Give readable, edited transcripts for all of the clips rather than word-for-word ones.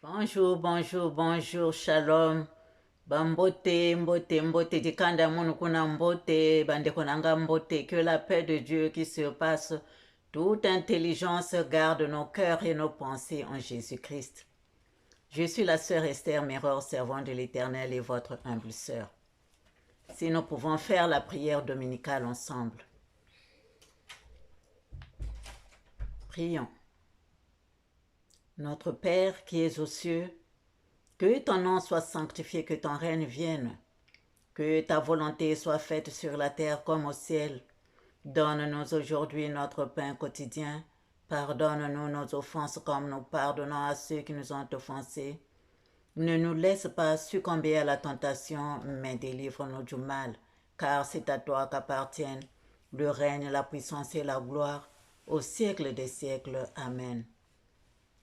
Bonjour, bonjour, bonjour, shalom. Bambote, mbote, mbote, dikanda munu kuna mbote, bande konanga mbote, que la paix de Dieu qui surpasse toute intelligence garde nos cœurs et nos pensées en Jésus-Christ. Je suis la sœur Esther Mirror, servante de l'Éternel et votre humble sœur. Si nous pouvons faire la prière dominicale ensemble. Prions. Notre Père qui es aux cieux, que ton nom soit sanctifié, que ton règne vienne, que ta volonté soit faite sur la terre comme au ciel. Donne-nous aujourd'hui notre pain quotidien. Pardonne-nous nos offenses comme nous pardonnons à ceux qui nous ont offensés. Ne nous laisse pas succomber à la tentation, mais délivre-nous du mal, car c'est à toi qu'appartiennent le règne, la puissance et la gloire, au siècle des siècles. Amen.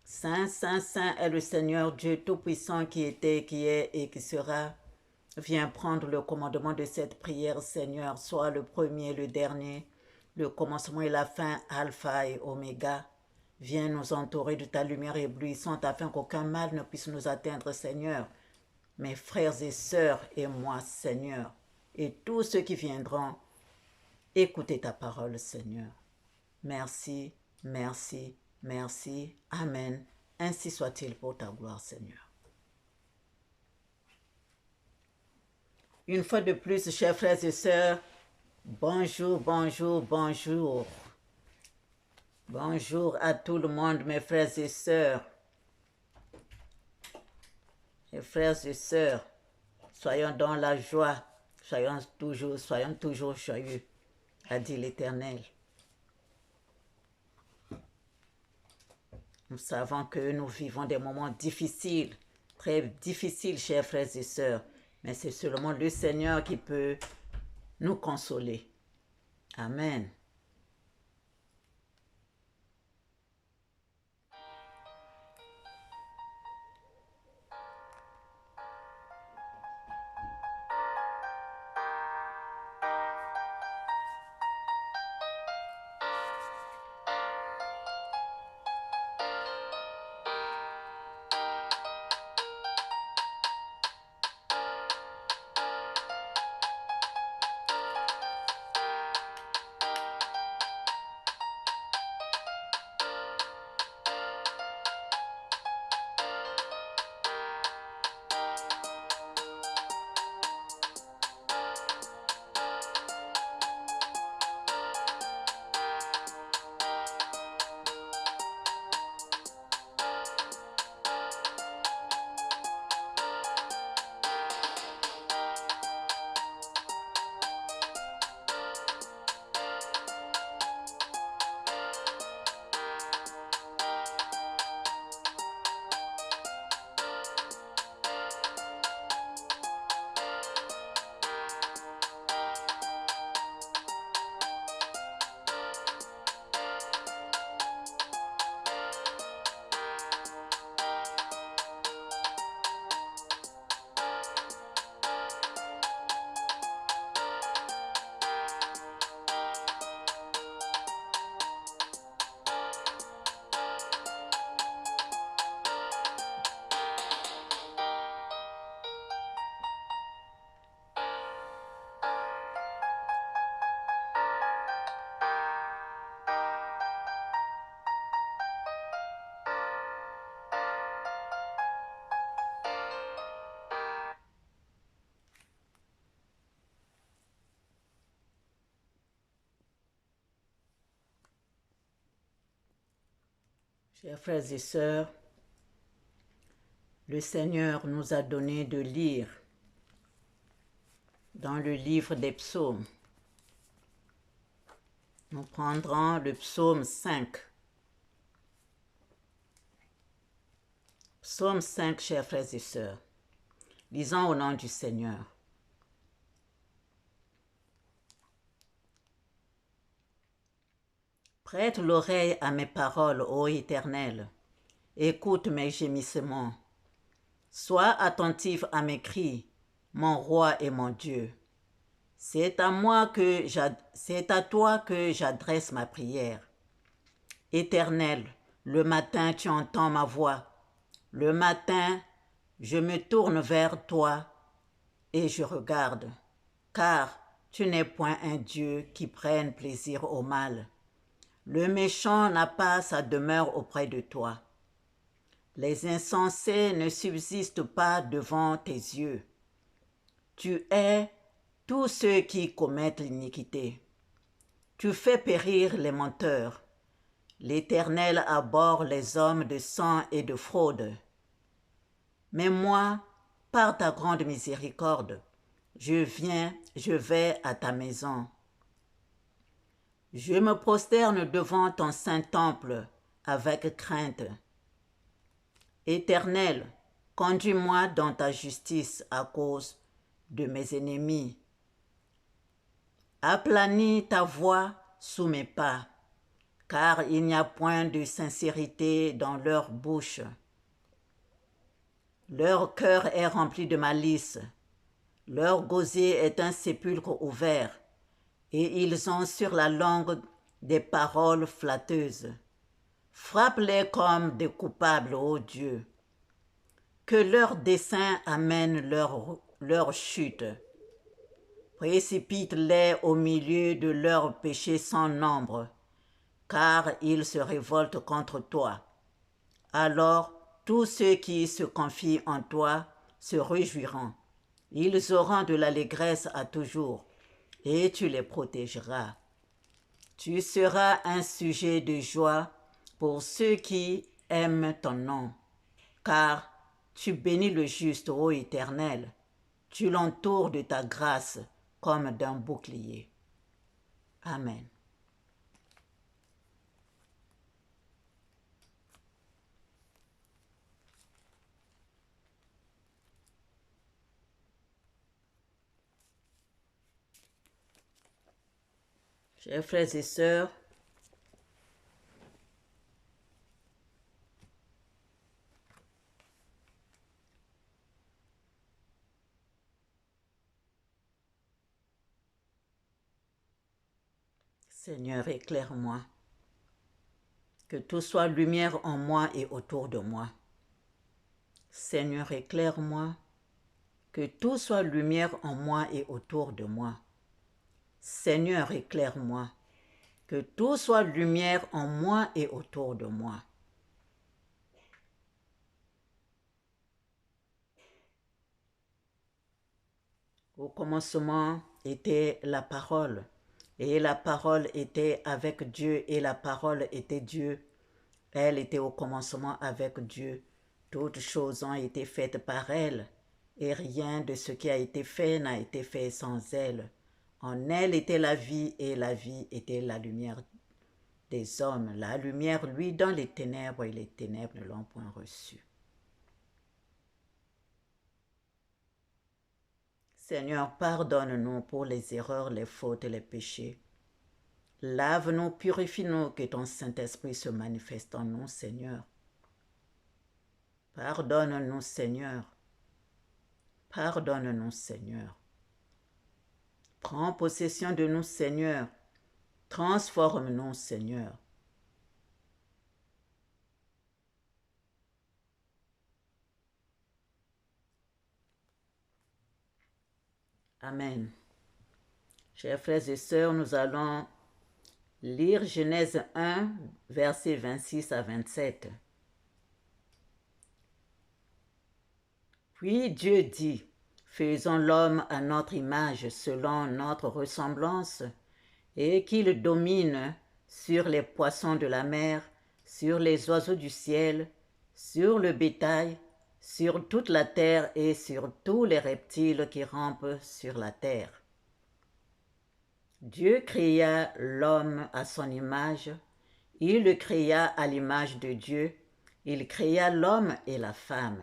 Saint, Saint, Saint est le Seigneur Dieu Tout-Puissant qui était, qui est et qui sera. Viens prendre le commandement de cette prière, Seigneur, sois le premier, le dernier, le commencement et la fin, Alpha et Oméga. Viens nous entourer de ta lumière éblouissante afin qu'aucun mal ne puisse nous atteindre, Seigneur. Mes frères et sœurs et moi, Seigneur, et tous ceux qui viendront, écoutez ta parole, Seigneur. Merci, merci, merci. Amen. Ainsi soit-il pour ta gloire, Seigneur. Une fois de plus, chers frères et sœurs, bonjour, bonjour, bonjour. Bonjour à tout le monde, mes frères et sœurs. Mes frères et sœurs, soyons dans la joie, soyons toujours joyeux, a dit l'Éternel. Nous savons que nous vivons des moments difficiles, très difficiles, chers frères et sœurs, mais c'est seulement le Seigneur qui peut nous consoler. Amen. Chers frères et sœurs, le Seigneur nous a donné de lire dans le livre des psaumes. Nous prendrons le psaume 5. Psaume 5, chers frères et sœurs. Lisons au nom du Seigneur. Prête l'oreille à mes paroles, ô Éternel. Écoute mes gémissements. Sois attentif à mes cris, mon roi et mon Dieu. C'est à toi que j'adresse ma prière. Éternel, le matin tu entends ma voix. Le matin, je me tourne vers toi et je regarde, car tu n'es point un Dieu qui prenne plaisir au mal. Le méchant n'a pas sa demeure auprès de toi. Les insensés ne subsistent pas devant tes yeux. Tu hais tous ceux qui commettent l'iniquité. Tu fais périr les menteurs. L'Éternel abhorre les hommes de sang et de fraude. Mais moi, par ta grande miséricorde, je vais à ta maison. Je me prosterne devant ton saint temple avec crainte. Éternel, conduis-moi dans ta justice à cause de mes ennemis. Aplanis ta voix sous mes pas, car il n'y a point de sincérité dans leur bouche. Leur cœur est rempli de malice, leur gosier est un sépulcre ouvert, et ils ont sur la langue des paroles flatteuses. Frappe-les comme des coupables, ô Dieu. Que leur dessein amène leur chute. Précipite-les au milieu de leurs péchés sans nombre, car ils se révoltent contre toi. Alors tous ceux qui se confient en toi se réjouiront. Ils auront de l'allégresse à toujours, et tu les protégeras. Tu seras un sujet de joie pour ceux qui aiment ton nom, car tu bénis le juste, ô Éternel. Tu l'entoures de ta grâce comme d'un bouclier. Amen. Chers frères et sœurs, Seigneur, éclaire-moi, que tout soit lumière en moi et autour de moi. Seigneur, éclaire-moi, que tout soit lumière en moi et autour de moi. Seigneur, éclaire-moi, que tout soit lumière en moi et autour de moi. Au commencement était la parole, et la parole était avec Dieu, et la parole était Dieu. Elle était au commencement avec Dieu. Toutes choses ont été faites par elle, et rien de ce qui a été fait n'a été fait sans elle. En elle était la vie, et la vie était la lumière des hommes. La lumière, lui, dans les ténèbres, et les ténèbres ne l'ont point reçue. Seigneur, pardonne-nous pour les erreurs, les fautes et les péchés. Lave-nous, purifie-nous, que ton Saint-Esprit se manifeste en nous, Seigneur. Pardonne-nous, Seigneur. Pardonne-nous, Seigneur. Prends possession de nous, Seigneur. Transforme-nous, Seigneur. Amen. Chers frères et sœurs, nous allons lire Genèse 1, versets 26 à 27. Puis Dieu dit, faisons l'homme à notre image, selon notre ressemblance, et qu'il domine sur les poissons de la mer, sur les oiseaux du ciel, sur le bétail, sur toute la terre et sur tous les reptiles qui rampent sur la terre. Dieu créa l'homme à son image, il le créa à l'image de Dieu, il créa l'homme et la femme.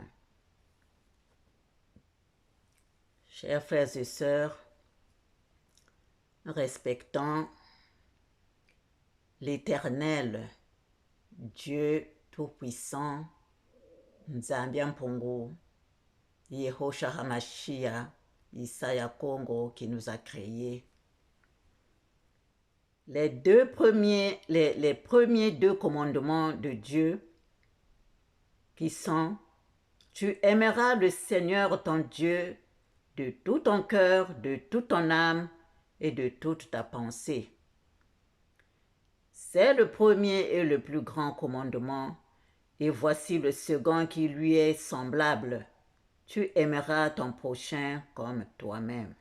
Chers frères et sœurs, respectons l'Éternel, Dieu Tout-Puissant, Nzambi Mpongo, Yehosha Hamashia, Isaya Kongo qui nous a créés. Les premiers deux commandements de Dieu qui sont Tu aimeras le Seigneur ton Dieu de tout ton cœur, de toute ton âme et de toute ta pensée. C'est le premier et le plus grand commandement, et voici le second qui lui est semblable. Tu aimeras ton prochain comme toi-même.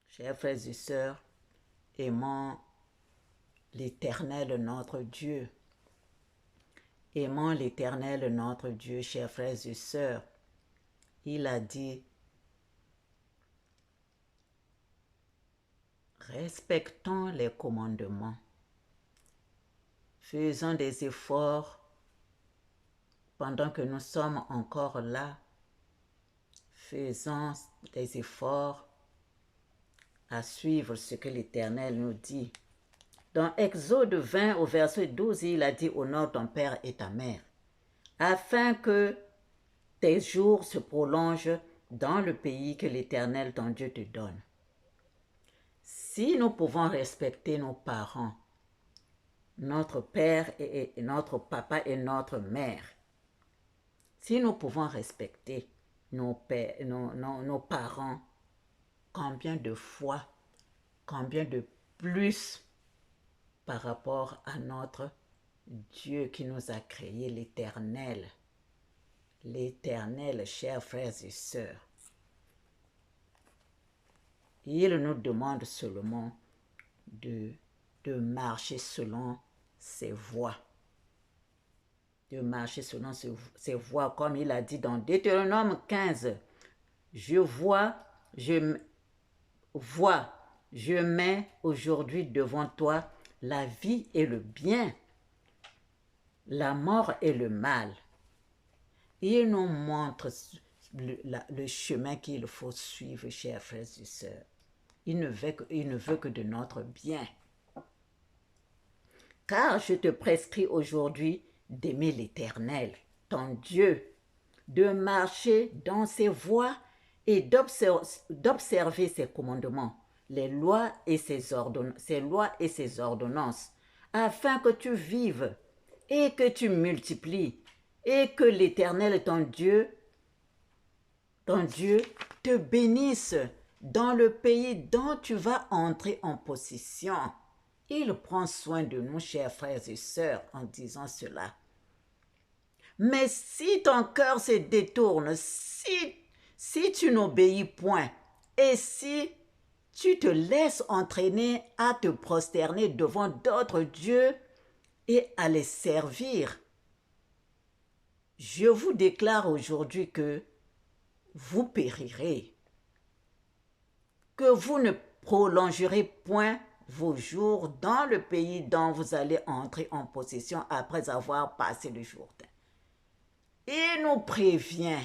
Chers frères et sœurs, aimons l'Éternel notre Dieu. Aimons l'Éternel notre Dieu, chers frères et sœurs. Il a dit, respectons les commandements. Faisons des efforts pendant que nous sommes encore là. Faisons des efforts à suivre ce que l'Éternel nous dit. Dans Exode 20 au verset 12, il a dit, honore ton père et ta mère, afin que tes jours se prolongent dans le pays que l'Éternel ton Dieu te donne. Si nous pouvons respecter nos parents, notre père et notre papa et notre mère, si nous pouvons respecter nos parents, combien de fois, combien de plus par rapport à notre Dieu qui nous a créés, l'Éternel. L'Éternel, chers frères et sœurs. Il nous demande seulement de marcher selon ses voies. De marcher selon ses voies, comme il a dit dans Deutéronome 15. Je mets aujourd'hui devant toi la vie et le bien, la mort et le mal. Il nous montre le chemin qu'il faut suivre, chers frères et sœurs. Il ne veut que de notre bien. Car je te prescris aujourd'hui d'aimer l'Éternel, ton Dieu, de marcher dans ses voies et d'observer ses commandements, ses lois et ses ordonnances, afin que tu vives et que tu multiplies, et que l'Éternel, ton Dieu, te bénisse dans le pays dont tu vas entrer en possession. Il prend soin de nous, chers frères et sœurs, en disant cela. Mais si ton cœur se détourne, si tu n'obéis point, et si tu te laisses entraîner à te prosterner devant d'autres dieux et à les servir, je vous déclare aujourd'hui que vous périrez, que vous ne prolongerez point vos jours dans le pays dont vous allez entrer en possession après avoir passé le Jourdain. Il nous prévient,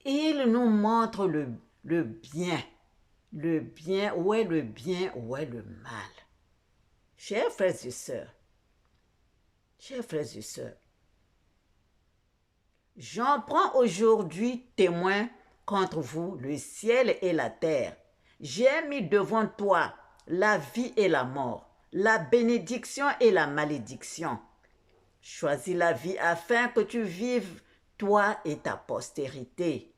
il nous montre le bien. Le bien, où est le bien, où est le mal? Chers frères et sœurs, j'en prends aujourd'hui témoin contre vous, le ciel et la terre. J'ai mis devant toi la vie et la mort, la bénédiction et la malédiction. Choisis la vie afin que tu vives, toi et ta postérité.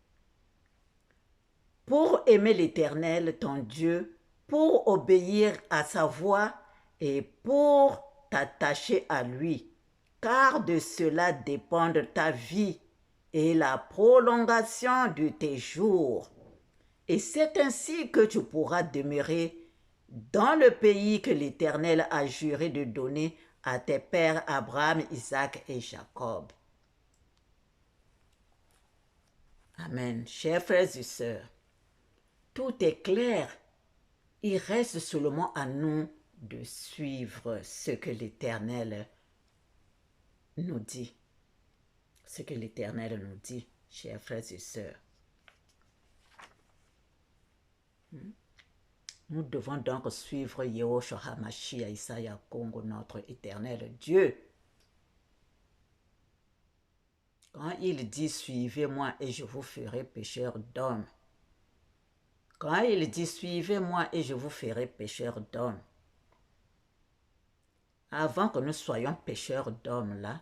Pour aimer l'Éternel, ton Dieu, pour obéir à sa voix et pour t'attacher à lui, car de cela dépendent ta vie et la prolongation de tes jours. Et c'est ainsi que tu pourras demeurer dans le pays que l'Éternel a juré de donner à tes pères Abraham, Isaac et Jacob. Amen. Chers frères et sœurs, tout est clair. Il reste seulement à nous de suivre ce que l'Éternel nous dit. Ce que l'Éternel nous dit, chers frères et sœurs. Nous devons donc suivre Yehoshua HaMashiach, Isaiah Congo, notre éternel Dieu. Quand il dit « Suivez-moi et je vous ferai pécheurs d'hommes », quand il dit « Suivez-moi et je vous ferai pécheurs d'hommes », avant que nous soyons pécheurs d'hommes là,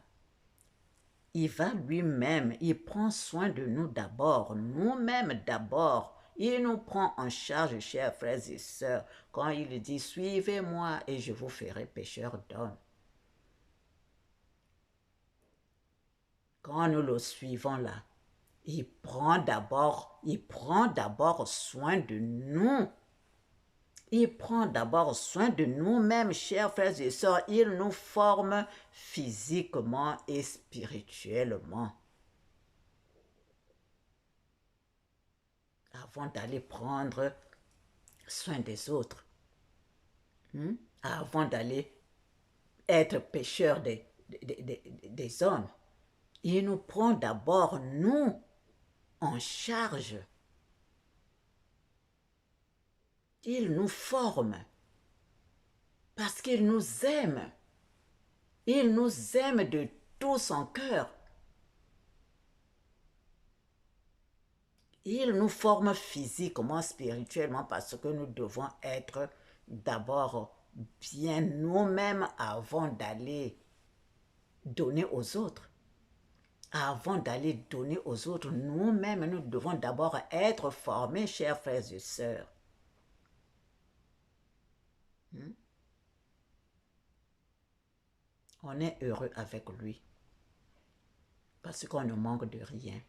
il va lui-même, il prend soin de nous d'abord, nous-mêmes d'abord. Il nous prend en charge, chers frères et sœurs, quand il dit « Suivez-moi et je vous ferai pécheurs d'hommes ». Quand nous le suivons là, il prend d'abord soin de nous. Il prend d'abord soin de nous-mêmes, chers frères et sœurs. Il nous forme physiquement et spirituellement. Avant d'aller prendre soin des autres. Avant d'aller être pécheur des hommes. Il nous prend d'abord, nous, en charge. Il nous forme parce qu'il nous aime. Il nous aime de tout son cœur. Il nous forme physiquement, spirituellement, parce que nous devons être d'abord bien nous-mêmes avant d'aller donner aux autres. Avant d'aller donner aux autres, nous-mêmes, nous devons d'abord être formés, chers frères et sœurs. On est heureux avec lui parce qu'on ne manque de rien.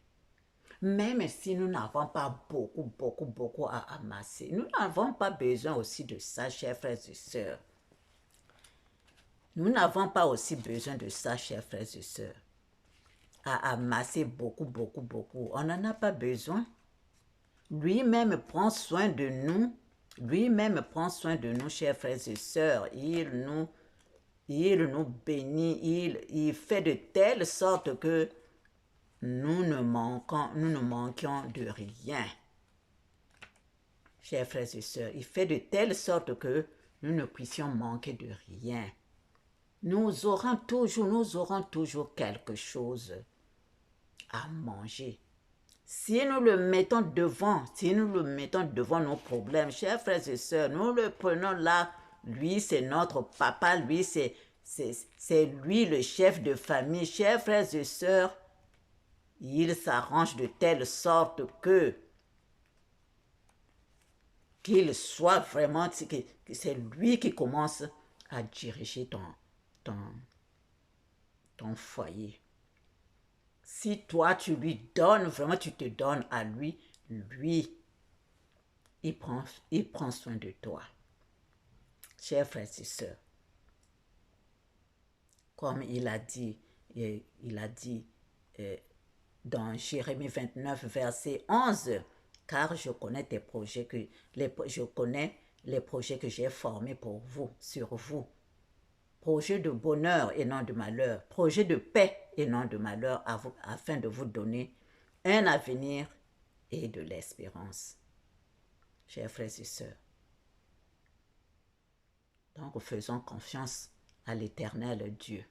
Même si nous n'avons pas beaucoup à amasser, nous n'avons pas besoin aussi de ça, chers frères et sœurs. Nous n'avons pas aussi besoin de ça, chers frères et sœurs. À amasser beaucoup. On n'en a pas besoin. Lui-même prend soin de nous. Lui-même prend soin de nous, chers frères et sœurs. Il nous bénit. Il fait de telle sorte que nous ne manquions de rien. Chers frères et sœurs, il fait de telle sorte que nous ne puissions manquer de rien. Nous aurons toujours quelque chose à manger. Si nous le mettons devant nos problèmes, chers frères et sœurs, nous le prenons là, lui c'est notre papa, lui c'est lui le chef de famille. Chers frères et sœurs, il s'arrange de telle sorte qu'il soit vraiment, que c'est lui qui commence à diriger ton foyer. Si toi tu lui donnes, vraiment tu te donnes à lui, il prend soin de toi. Chers frères et sœurs, comme il a dit dans Jérémie 29, verset 11, car je connais les projets que j'ai formés pour vous, sur vous. Projet de bonheur et non de malheur, projet de paix et non de malheur, afin de vous donner un avenir et de l'espérance. Chers frères et sœurs, donc faisons confiance à l'Éternel Dieu.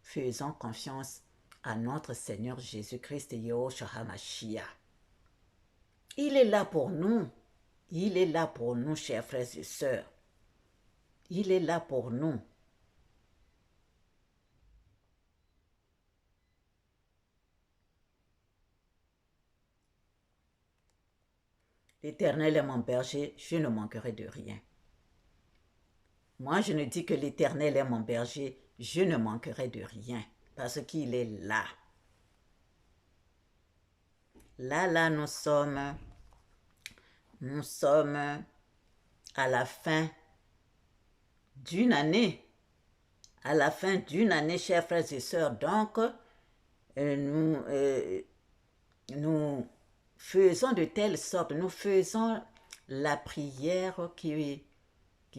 Faisons confiance à notre Seigneur Jésus-Christ et Yahushua HaMashiach. Il est là pour nous. Il est là pour nous, chers frères et sœurs. Il est là pour nous. L'Éternel est mon berger, je ne manquerai de rien. Moi, je ne dis que l'Éternel est mon berger, je ne manquerai de rien, parce qu'il est là. Là, nous sommes à la fin d'une année. À la fin d'une année, chers frères et sœurs, donc, nous faisons de telle sorte, nous faisons la prière qui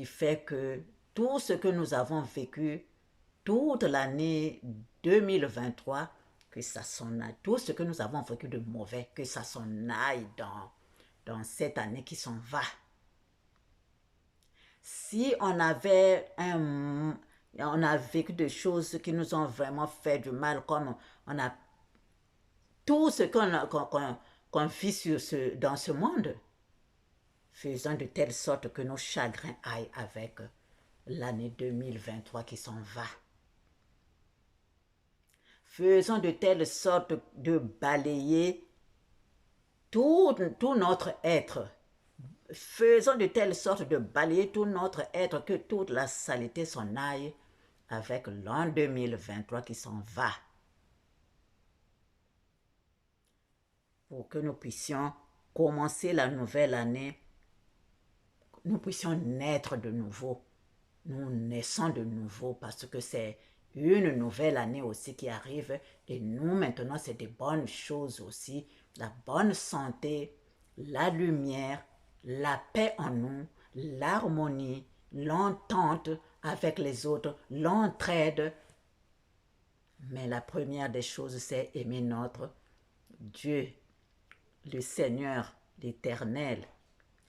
fait que tout ce que nous avons vécu toute l'année 2023, que ça s'en aille, tout ce que nous avons vécu de mauvais, que ça s'en aille dans cette année qui s'en va. Si on a vécu des choses qui nous ont vraiment fait du mal, comme on a tout ce qu'on vit dans ce monde, faisons de telle sorte que nos chagrins aillent avec l'année 2023 qui s'en va. Faisons de telle sorte de balayer tout notre être. Faisons de telle sorte de balayer tout notre être que toute la saleté s'en aille avec l'an 2023 qui s'en va. Pour que nous puissions commencer la nouvelle année, nous puissions naître de nouveau. Nous naissons de nouveau parce que c'est une nouvelle année aussi qui arrive et nous maintenant c'est des bonnes choses aussi, la bonne santé, la lumière, la paix en nous, l'harmonie, l'entente avec les autres, l'entraide. Mais la première des choses, c'est aimer notre Dieu, le Seigneur, l'Éternel,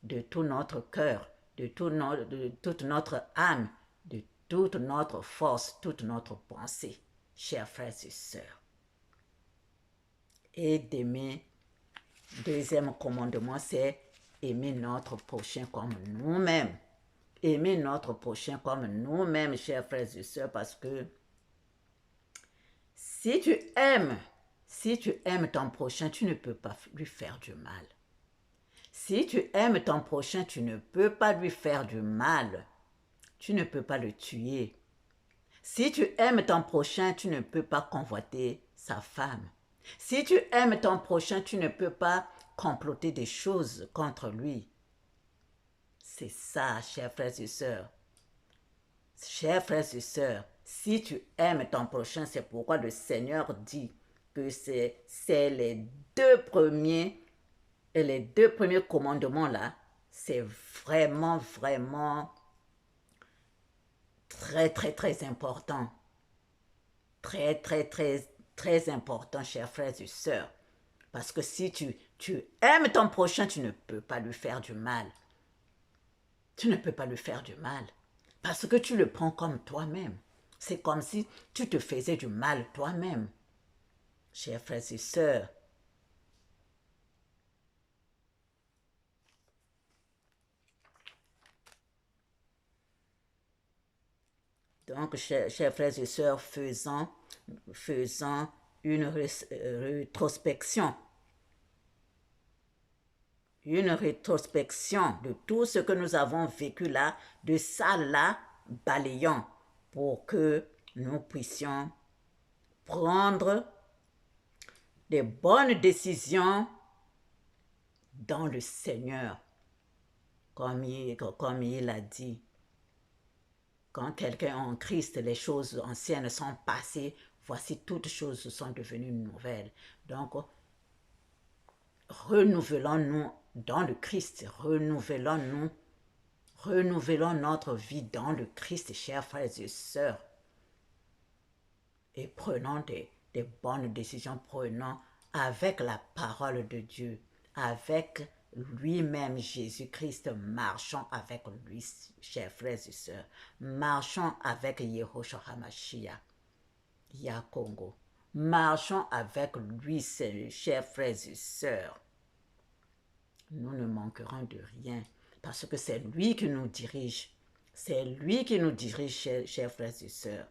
de tout notre cœur, de toute notre âme, de toute notre force, toute notre pensée, chers frères et sœurs. Et d'aimer, deuxième commandement, c'est aimer notre prochain comme nous-mêmes. Aimer notre prochain comme nous-mêmes, chers frères et sœurs, parce que si tu aimes ton prochain, tu ne peux pas lui faire du mal. Si tu aimes ton prochain, tu ne peux pas lui faire du mal. Tu ne peux pas le tuer. Si tu aimes ton prochain, tu ne peux pas convoiter sa femme. Si tu aimes ton prochain, tu ne peux pas comploter des choses contre lui. C'est ça, chers frères et sœurs. Chers frères et sœurs, si tu aimes ton prochain, c'est pourquoi le Seigneur dit que c'est les deux premiers commandements là, c'est vraiment très très important. Très important, chers frères et sœurs. Parce que si tu aimes ton prochain, tu ne peux pas lui faire du mal. Tu ne peux pas lui faire du mal. Parce que tu le prends comme toi-même. C'est comme si tu te faisais du mal toi-même. Chers frères et sœurs, donc, chers frères et sœurs, faisons une rétrospection. Une rétrospection de tout ce que nous avons vécu là, de ça là, balayons pour que nous puissions prendre des bonnes décisions dans le Seigneur, comme il a dit. Quand quelqu'un est en Christ, les choses anciennes sont passées, voici toutes choses sont devenues nouvelles. Donc, renouvelons-nous dans le Christ, renouvelons notre vie dans le Christ, chers frères et sœurs. Et prenons des bonnes décisions, prenons avec la parole de Dieu, avec lui-même, Jésus-Christ, marchons avec lui, chers frères et sœurs. Marchons avec Yehoshua HaMashiach, Yakongo. Marchons avec lui, chers frères et sœurs. Nous ne manquerons de rien parce que c'est lui qui nous dirige. C'est lui qui nous dirige, chers frères et sœurs.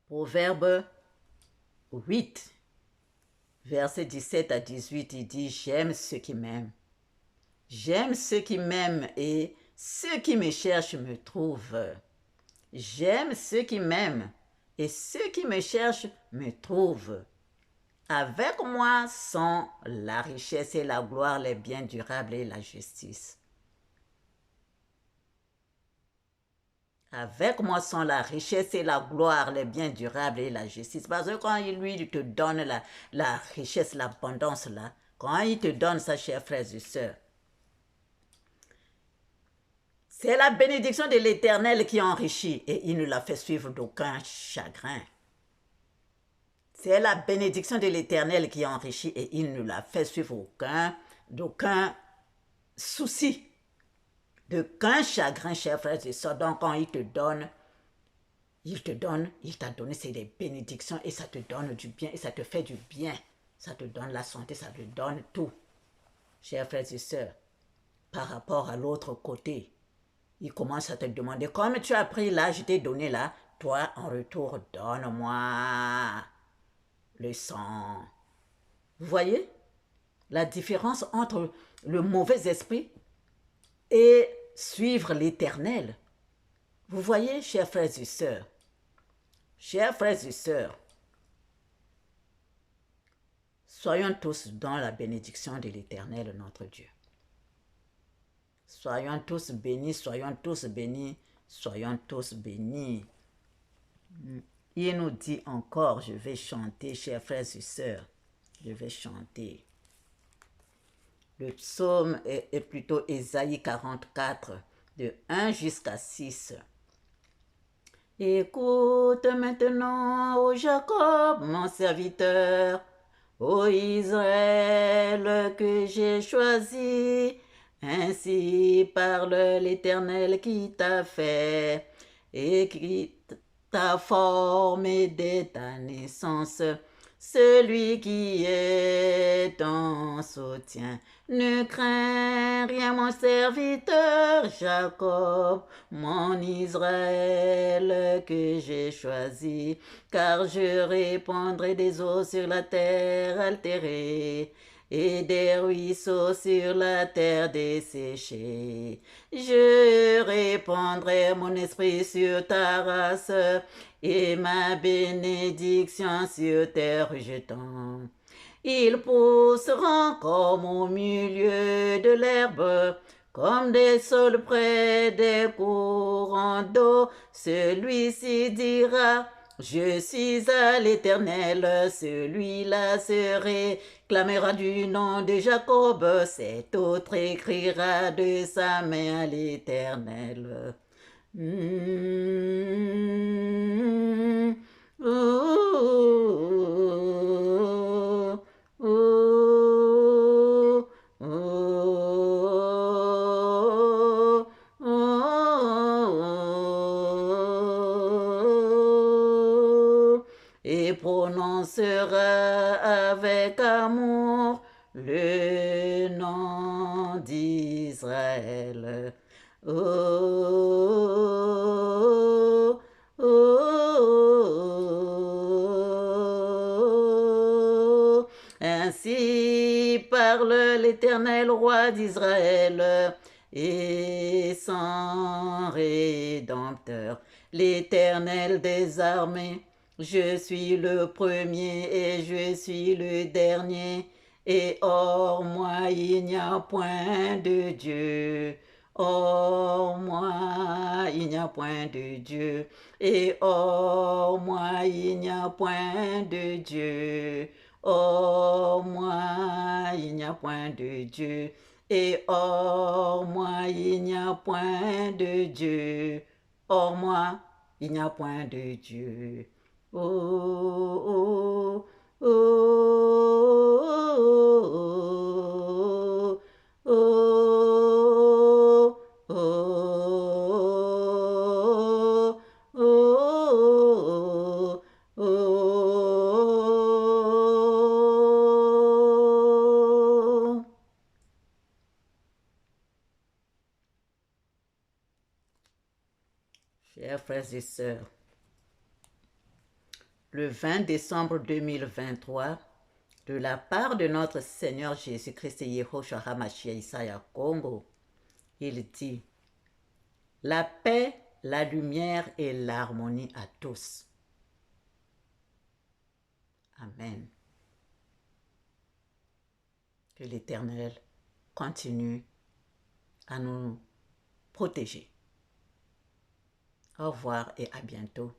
Proverbe 8, versets 17 à 18, il dit « J'aime ceux qui m'aiment. J'aime ceux qui m'aiment et ceux qui me cherchent me trouvent. J'aime ceux qui m'aiment et ceux qui me cherchent me trouvent. Avec moi sont la richesse et la gloire, les biens durables et la justice. Avec moi sont la richesse et la gloire, les biens durables et la justice. Parce que quand lui te donne la richesse, l'abondance là, quand il te donne ça, chers frères et sœurs, c'est la bénédiction de l'Éternel qui enrichit et il ne la fait suivre d'aucun chagrin. C'est la bénédiction de l'Éternel qui enrichit et il ne la fait suivre d'aucun souci, d'aucun chagrin, chers frères et sœurs. Donc quand il t'a donné, c'est des bénédictions et ça te donne du bien et ça te fait du bien. Ça te donne la santé, ça te donne tout. Chers frères et sœurs, par rapport à l'autre côté, Il commence à te demander, comme tu as pris là, je t'ai donné là, toi en retour, donne-moi le sang. Vous voyez la différence entre le mauvais esprit et suivre l'Éternel. Vous voyez, chers frères et sœurs, soyons tous dans la bénédiction de l'Éternel, notre Dieu. Soyons tous bénis, soyons tous bénis, soyons tous bénis. Il nous dit encore, je vais chanter, chers frères et sœurs, je vais chanter. Le psaume est plutôt Ésaïe 44, de 1 jusqu'à 6. Écoute maintenant, ô Jacob, mon serviteur, ô Israël que j'ai choisi. Ainsi parle l'Éternel qui t'a fait et qui t'a formé dès ta naissance. Celui qui est ton soutien. Ne crains rien, mon serviteur Jacob, mon Israël que j'ai choisi, car je répandrai des eaux sur la terre altérée et des ruisseaux sur la terre desséchée. Je répandrai mon esprit sur ta race et ma bénédiction sur tes rejetants. Ils pousseront comme au milieu de l'herbe, comme des saules près des courants d'eau. Celui-ci dira, je suis à l'Éternel, celui-là se réclamera du nom de Jacob, cet autre écrira de sa main à l'Éternel. Et prononcera avec amour le nom d'Israël. Oh, oh, oh. Ainsi parle l'Éternel roi d'Israël et son Rédempteur, l'Éternel des armées. Je suis le premier et je suis le dernier, et hors moi il n'y a point de Dieu. Hors moi il n'y a point de Dieu, et hors moi il n'y a point de Dieu. Hors moi il n'y a point de Dieu, et hors moi il n'y a point de Dieu. Hors moi il n'y a point de Dieu. Oh, oh, oh, oh, oh, oh, oh, oh, oh. Chers frères et sœurs, le 20 décembre 2023, de la part de notre Seigneur Jésus-Christ et Yehoshua HaMashiach Isaiah Congo, il dit, la paix, la lumière et l'harmonie à tous. Amen. Que l'Éternel continue à nous protéger. Au revoir et à bientôt.